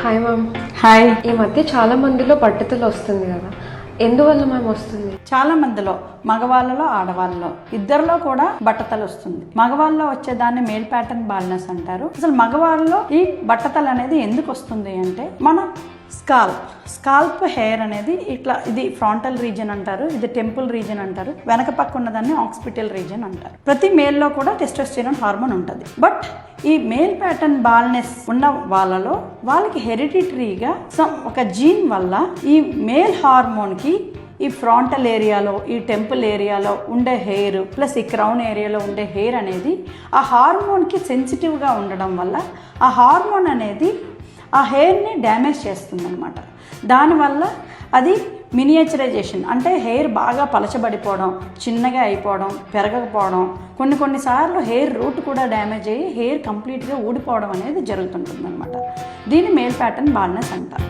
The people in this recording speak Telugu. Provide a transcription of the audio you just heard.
Hi ma'am. హాయ్. ఈ మధ్య చాలా మందిలో పట్టుదల వస్తుంది కదా, ఎందువల్ల మ్యామ్ వస్తుంది? చాలా మందిలో, మగవాళ్ళలో ఆడవాళ్ళలో ఇద్దరిలో కూడా బట్టతల వస్తుంది. మగవాళ్ళలో వచ్చేదాన్ని మేల్ ప్యాటర్న్ బాల్నెస్ అంటారు. అసలు మగవాళ్ళలో ఈ బట్టతల అనేది ఎందుకు వస్తుంది అంటే, మన స్కాల్ప్ హెయిర్ అనేది ఇట్లా, ఇది ఫ్రాంటల్ రీజన్ అంటారు, ఇది టెంపుల్ రీజన్ అంటారు, వెనక పక్క ఉన్నదాన్ని ఆక్సిపిటల్ రీజన్ అంటారు. ప్రతి మేల్లో కూడా టెస్టోస్టెరాన్ హార్మోన్ ఉంటుంది. బట్ ఈ మేల్ ప్యాటర్న్ బాల్నెస్ ఉన్న వాళ్ళలో వాళ్ళకి హెరిడిటరీగా ఒక జీన్ వల్ల ఈ మేల్ హార్మోన్కి ఈ ఫ్రాంటల్ ఏరియాలో, ఈ టెంపుల్ ఏరియాలో ఉండే హెయిర్ ప్లస్ ఈ క్రౌన్ ఏరియాలో ఉండే హెయిర్ అనేది ఆ హార్మోన్కి సెన్సిటివ్గా ఉండడం వల్ల ఆ హార్మోన్ అనేది ఆ హెయిర్ని డ్యామేజ్ చేస్తుంది అనమాట. దానివల్ల అది మినియేచరైజేషన్ అంటే హెయిర్ బాగా పలచబడిపోవడం, చిన్నగా అయిపోవడం, పెరగకపోవడం, కొన్నిసార్లు హెయిర్ రూట్ కూడా డ్యామేజ్ అయ్యి హెయిర్ కంప్లీట్గా ఊడిపోవడం అనేది జరుగుతుంటుంది అనమాట. దీన్ని మేల్ ప్యాటర్న్ బాల్నెస్ అంటారు.